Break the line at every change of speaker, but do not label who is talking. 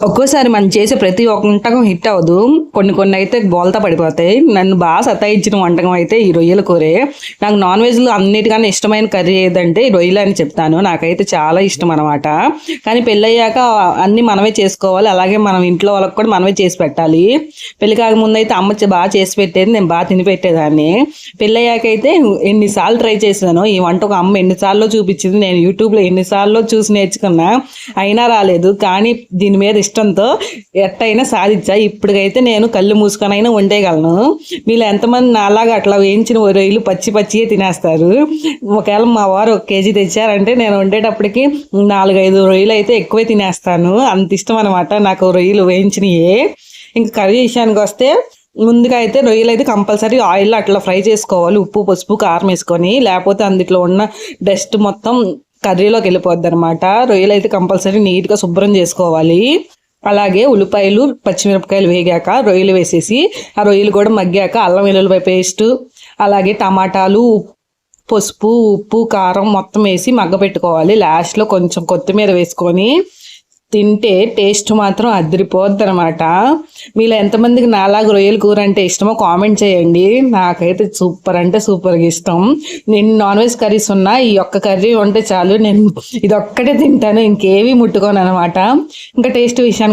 ఒక్కోసారి మనం చేసే ప్రతి ఒక్క వంటకం హిట్ అవ్వదు. కొన్ని కొన్ని అయితే బోల్తా పడిపోతాయి. నన్ను బాగా సతాయించిన వంటకం అయితే ఈ రొయ్యల కూరే. నాకు నాన్ వెజ్‌లో అన్నిటికన్నా ఇష్టమైన కర్రీ ఏదంటే రొయ్యలు అని చెప్తాను. నాకైతే చాలా ఇష్టం అనమాట. కానీ పెళ్ళయ్యాక అన్నీ మనమే చేసుకోవాలి. అలాగే మనం ఇంట్లో వాళ్ళకి కూడా మనమే చేసి పెట్టాలి. పెళ్లి కాకముందయితే అమ్మ బాగా చేసి పెట్టేది. నేను బాగా తిని పెట్టేదాన్ని. పెళ్ళయ్యాకైతే ఎన్ని సార్లు ట్రై చేశానో ఈ వంట ఒక అమ్మ ఎన్ని సార్లో చూపించింది. నేను యూట్యూబ్‌లో ఎన్ని సార్లో చూసి నేర్చుకున్నా. అయినా రాలేదు. కానీ దీని మీద ఇష్టంతో ఎట్టయినా సాధించా. ఇప్పటికైతే నేను కళ్ళు మూసుకొనైనా వండేయగలను. మీలో ఎంతమంది నాలాగా అట్లా వేయించిన రొయ్యలు పచ్చి పచ్చియే తినేస్తారు? ఒకవేళ మా వారు 1 కేజీ తెచ్చారంటే నేను వండేటప్పటికి 4, 5 రొయ్యలు అయితే ఎక్కువే తినేస్తాను. అంత ఇష్టం అనమాట నాకు రొయ్యలు వేయించినయే. ఇంక కర్రీ విషయానికి వస్తే ముందుగా అయితే రొయ్యలు అయితే కంపల్సరీ ఆయిల్లో అట్లా ఫ్రై చేసుకోవాలి. ఉప్పు, పసుపు, కారం వేసుకొని. లేకపోతే అందులో ఉన్న డస్ట్ మొత్తం కర్రీలోకి వెళ్ళిపోద్ది అనమాట. రొయ్యలు అయితే కంపల్సరీ నీట్గా శుభ్రం చేసుకోవాలి. అలాగే ఉల్లిపాయలు, పచ్చిమిరపకాయలు వేగాక రొయ్యలు వేసేసి ఆ రొయ్యలు కూడా మగ్గాక అల్లం వెల్లుల్లిపాయ పేస్టు, అలాగే టమాటాలు, పసుపు, ఉప్పు, కారం మొత్తం వేసి మగ్గపెట్టుకోవాలి. లాస్ట్లో కొంచెం కొత్తిమీర వేసుకొని తింటే టేస్ట్ మాత్రం అదిరిపోద్ది అనమాట. మీలో ఎంతమందికి నాలాగా రొయ్యల కూర అంటే ఇష్టమో కామెంట్ చేయండి. నాకైతే సూపర్ అంటే సూపర్గా ఇష్టం. నేను నాన్ వెజ్ కర్రీస్ ఉన్నా ఈ ఒక్క కర్రీ ఉంటే చాలు, నేను ఇది ఒక్కటే తింటాను, ఇంకేమీ ముట్టుకోను అనమాట. ఇంకా టేస్ట్ విషయానికి